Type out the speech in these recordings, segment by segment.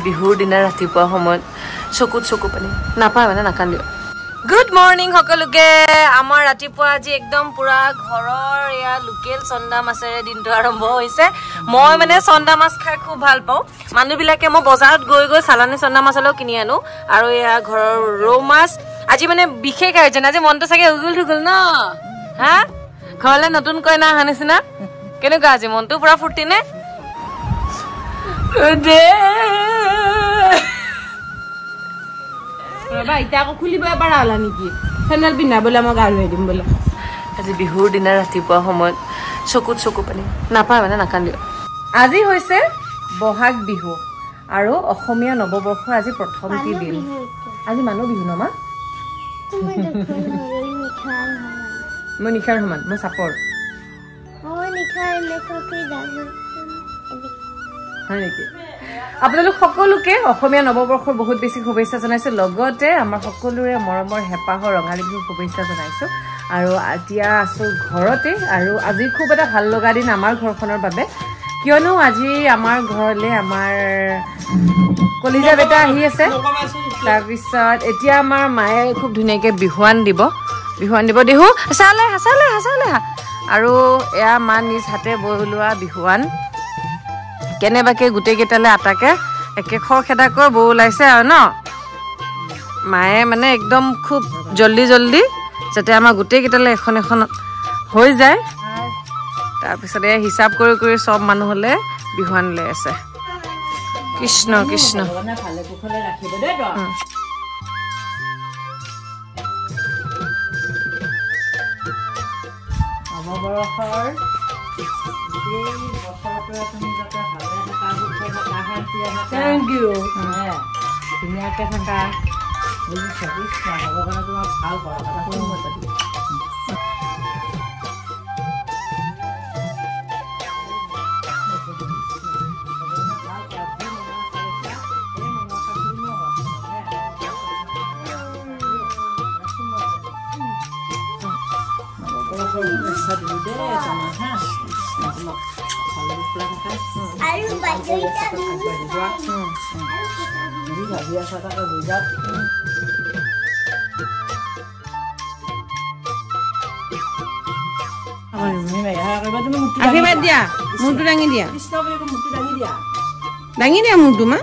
বিহুৰ দিনা ৰাতিপুৱা সময়ত চকুত চকু পানী নাপায় মানে নাকান্দিও গুড মৰ্নিং সকলোকে আমাৰ ৰাতিপুৱা আজি একদম পুৰা ঘৰৰ এয়া লোকেল চন্দা মাছেৰে দিনটো আৰম্ভ হৈছে মই মানে চন্দা মাছ খাই খুব ভাল পাওঁ মানুহবিলাকে মই বজাৰত গৈ গৈ চালানী চন্দা মাছ অলপ কিনি আনো আৰু এয়া ঘৰৰ ৰৌ মাছ আজি মানে বিশেষ আয়োজন আজি মনটো চাগে উগুল থুগুল ন হা ঘৰলৈ নতুন কইনা অহা নিচিনা কেনেকুৱা আজি মনটো পুৰা ফূৰ্তি নে আজি বিহুৰ দিনা ৰাতিপুৱা সময়ত চকুত চকু পানী নাপায় মানে নাকান্দিও আজি হৈছে বহাগ বিহু আৰু অসমীয়া নৱবৰ্ষৰ আজি প্ৰথমটি দিন আজি মানুহ বিহু ন মা মই নিশাৰ সমান মই চাপৰ হয় নেকি আপোনালোক সকলোকে অসমীয়া নৱবৰ্ষৰ বহুত বেছি শুভেচ্ছা জনাইছো লগতে আমাৰ সকলোৰে মৰমৰ হেঁপাহৰ ৰঙালী বিহুৰ শুভেচ্ছা জনাইছো আৰু এতিয়া আছো ঘৰতে আৰু আজি খুব এটা ভাল লগা দিন আমাৰ ঘৰখনৰ বাবে কিয়নো আজি আমাৰ ঘৰলৈ আমাৰ কলিজা বেটা আহি আছে তাৰপিছত এতিয়া আমাৰ মায়ে খুব ধুনীয়াকৈ বিহুৱান দিব দেহু হাচালে আৰু এয়া মা নিজ হাতে বৈ ওলোৱা বিহুৱান কেনেবাকে গোটেইকেইটালে আটাকে একে খৰখেদাকৈ বৌ ওলাইছে আৰু ন মায়ে মানে একদম খুব জল্দি যাতে আমাৰ গোটেইকেইটালে এখন এখন হৈ যায় তাৰপিছত এয়া হিচাপ কৰি চব মানুহলে বিহুৱান লৈ আছে কৃষ্ণ কৃষ্ণ Thank you. ধুনীয়াকে থাকা ভগৱানে তোমাক ভাল কৰা আশীৰ্বাদ দিয়া মুখটো দাঙি দিয়া মুখটো মা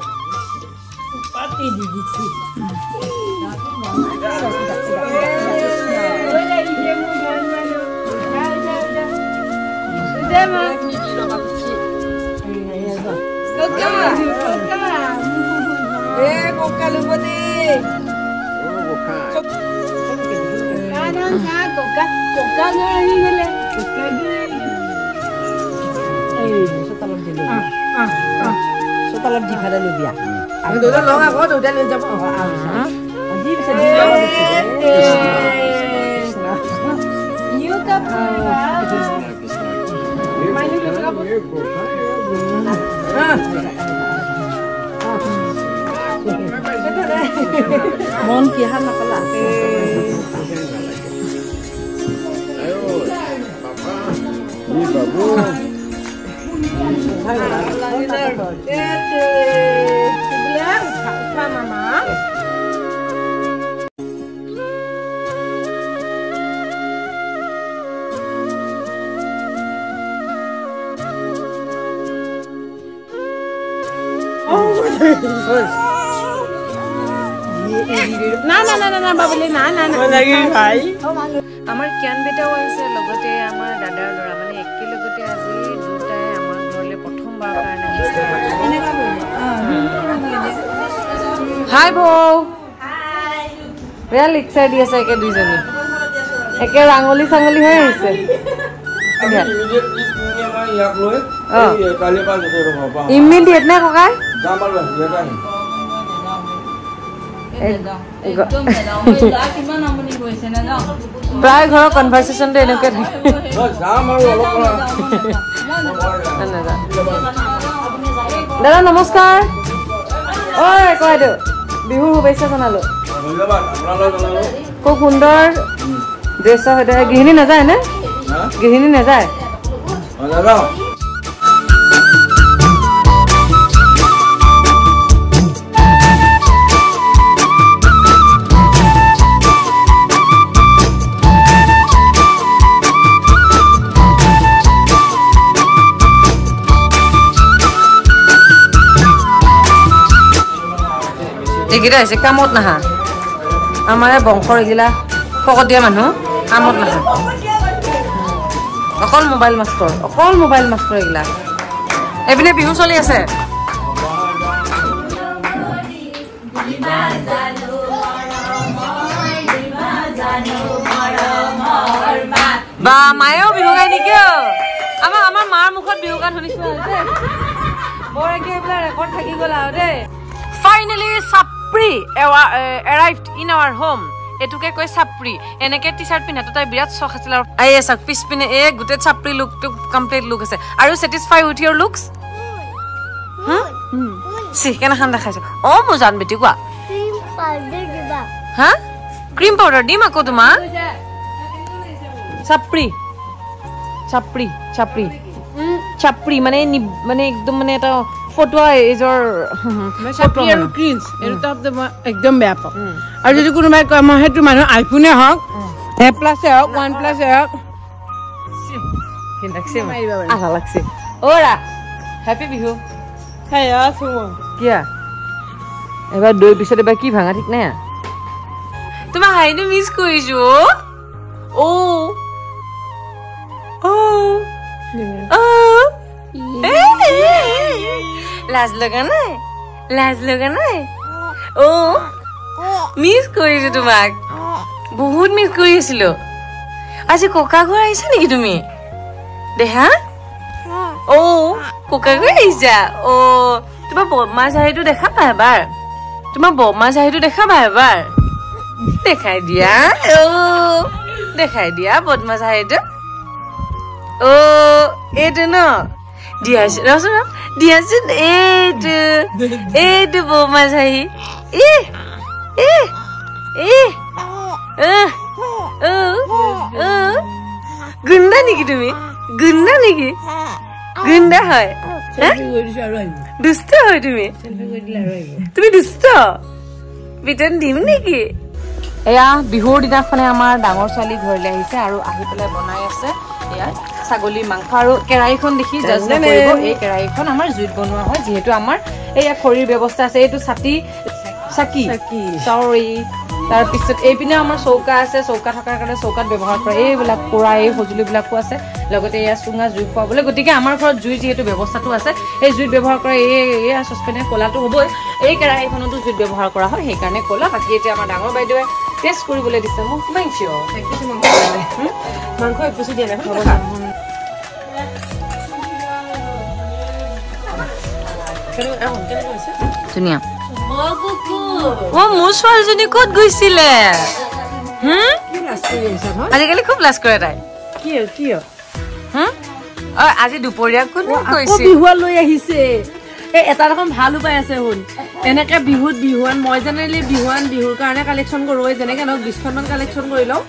চোতালত দি ফেলে লৈ দিয়া আমি দুটা লং আকৌ দুটা লৈ যাব মন কি হাত নাপালা বাবু না বাবুলি না আমাৰ কিয়ান বেটাও আহিছে লগতে আমাৰ দাদাৰ ল'ৰা মানে একেলগতে আজি দুটাই আমাৰ ঘৰলৈ প্ৰথমবাৰ কাৰণে আহিছে হাই বৌ বেয়া লিকচাৰ দি আছে একে দুইজনী একে ৰাঙলী চাঙলী হৈ আহিছে ইমিডিয়েট নে ককাই প্ৰায় ঘৰৰ কনভাৰচেশ্যনটো এনেকৈ থাকে দাদা নমস্কাৰ ঐ কয় দিয়ক বিহুৰ শুভেচ্ছা জনালো খুব সুন্দৰ ড্ৰেছৰ সৈতে গৃহিণী নাযায় নে গৃহিণী নাযায় এইকেইটা হৈছে কামত নাহা আমাৰ বংশৰ এইগিলা ফকতীয়া মানুহ কামত নাহা অকল মোবাইল মাষ্টৰ এইগিলা এইপিনে বিহু চলি আছে বা মায়েও বিহু গাই নেকি আমাৰ মাৰ মুখত বিহু গান শুনিছো বৰ একে এইবিলাক ৰেকৰ্ড থাকি গ'ল আৰু দেই finally Chapri arrived in our home এটুকে কয় চাপ্ৰি এনেকে টি চাৰ্ট পিন্ধাটো তাই বিৰাট চখ আছিল আৰু এই চাওক পিছ পিনে এই গোটেই চাপ্ৰি লুকটো কমপ্লিট লুক আছে আৰু ছেটিছফাই উইথ ইয়ৰ লুকছ কেনেখন দেখাইছো মোৰ জান বেটি কোৱা হা ক্ৰীম পাউডাৰ দিম আকৌ তোমাক চাপ্ৰি মানে একদম মানে এটা ফটোৱা এজৰ একদম বেয়া পাওঁ আৰু যদি কোনোবাই কয় মই সেইটো মানুহ আইফোনে হওক A+ হওক 1+ হওক আধা লাগছে অৰা হেপী বিহু কিয়া এবাৰ দৈ পিছত এবাৰ কি ভাঙা ঠিক নাই তোমাৰ হাইনো মিছ কৰিছো লাজ লগা নাই মিছ কৰিছো তোমাক বহুত মিছ কৰি আছিলো আজি ককা ঘৰ আহিছা নেকি তুমি দেহা ককা ঘৰ আহিছা তোমাৰ বৰমা চাহীটো দেখাবা এবাৰ দেখাই দিয়া বদমা চাহীটো এইটো ন দিয়াচোন এইটো বৰমা চাহী গুণ্ডা নেকি তুমি গুণ্ডা হয় দুষ্ট হয় তুমি দুষ্ট বিতন দিম নেকি এয়া বিহুৰ দিনাখনে আমাৰ ডাঙৰ ছোৱালী ঘৰলৈ আহিছে আৰু আহি পেলাই বনাই আছে এয়া ছাগলীৰ মাংস আৰু কেৰাহীখন দেখি জাজ নকৰিব এই কেৰাহীখন আমাৰ জুইত বনোৱা হয় যিহেতু আমাৰ এয়া খৰিৰ ব্যৱস্থা আছে এইটো চাকি চৰি তাৰপিছত এইপিনে আমাৰ চৌকা আছে চৌকা থকাৰ কাৰণে চৌকাত ব্যৱহাৰ কৰা এইবিলাক পোৰা এই সঁজুলিবিলাকো আছে লগতে এয়া চুঙা জুই খুৱাবলৈ গতিকে আমাৰ ঘৰত জুই যিহেতু ব্যৱস্থাটো আছে এই জুইত ব্যৱহাৰ কৰা এয়া চচপেনে ক'লাটো হ'বই এই কেৰাহীখনতো জুইত ব্যৱহাৰ কৰা হয় সেইকাৰণে ক'লা বাকী এতিয়া আমাৰ ডাঙৰ বাইদেৱে টেষ্ট কৰিবলৈ দিছে মোক কিমান চিয়ৰ মাংস এপিচো দিয়া নাই ধুনীয়া মোৰ ছোৱালীজনী ক'ত গৈছিলে আজিকালি খুব লাজ কৰে তাই আজি দুপৰীয়া কোন বিহুৱা লৈ আহিছে এটা ৰকম ভাল উপায় আছে শুন এনেকে বিহুৱান মই জেনেৰেলি বিহুৰ কাৰণে কালেকশ্যন কৰোঁ যেনেকে নহওক 20খনমান কালেকশ্যন কৰি লওঁ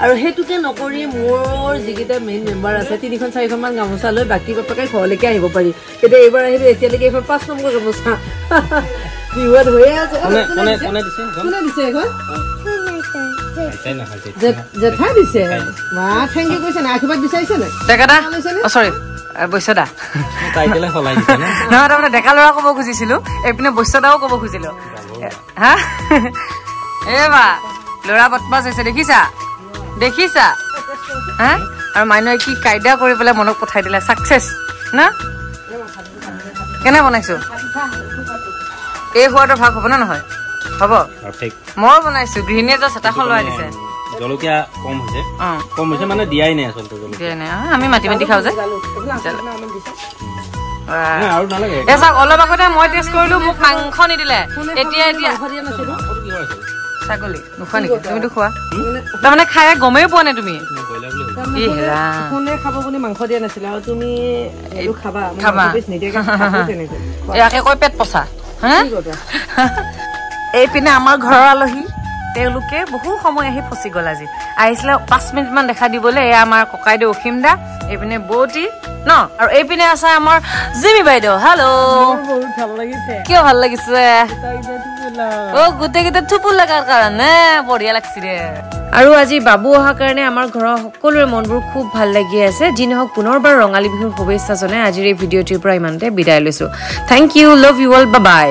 আৰু সেইটোকে নকৰি মোৰ যিকেইটা মেইন মেম্বাৰ আছে 3-4খনমান গামোচা লৈ বাকী বাপেকে ঘৰলৈকে আহিব পাৰি কিন্তু এইবাৰ আহিলে এতিয়ালৈকে এইখন 5 নম্বৰ গামোচা বিহুৱাত হৈয়ে আছে কোনে দিছে এখন জেঠাই দিছে মা থেংক ইউ কৈছে না আশীৰ্বাদ বিচাৰিছে নে চৰি বৈশ্যদা নহয় তাৰমানে ডেকা ল'ৰা ক'ব খুজিছিলো এইপিনে বৈশ্যদাও ক'ব খুজিলো হা বা ল'ৰা বদমাছ হৈছে দেখিছা হা আৰু মাইনুৱে কি কাইদা কৰি পেলাই মনক পঠাই দিলে চাকচেছ না কেনে বনাইছো এই সোৱাদৰ ভাগ হ'ব না নহয় হ'ব মই বনাইছো গৃহিণীয়ে যে চেতাখন লৈ দিছে জলকীয়া কম হৈছে মানে দিয়াই নাই আচলতে আমি মাটি খাওঁ যে অলপ আগতে মই টেষ্ট কৰিলো মোক মাংস নিদিলে এতিয়া ছাগলী নোখোৱা নেকি তুমিতো খোৱা তাৰমানে খাই গমেই পোৱা নাই তুমি খাব বুলি মাংস দিয়া নাছিলে আৰু তুমি খাবা ইয়াকে কৈ পেট পচা এইপিনে আমাৰ ঘৰৰ আলহী তেওঁলোকে বহু সময় আহি ফচি গ'ল আজি আহিছিলে 5 মিনিটমান দেখা দিবলৈ এয়া আমাৰ ককাইদেউ অসীম দা এইপিনে বৌতি ন আৰু এইপিনে আছে আমাৰ জিমি বাইদেউ হেল্ল' কিয় ভাল লাগিছে গোটেইকেইটা থুপুৰ লগাৰ কাৰণে বঢ়িয়া লাগছে ৰে আৰু আজি বাবু অহাৰ কাৰণে আমাৰ ঘৰৰ সকলোৰে মনবোৰ খুব ভাল লাগি আছে যি নহওক পুনৰবাৰ ৰঙালী বিহুৰ শুভেচ্ছা জনাই আজিৰ এই ভিডিঅ'টিৰ পৰা ইমানতে বিদায় লৈছো thank you love you all bye bye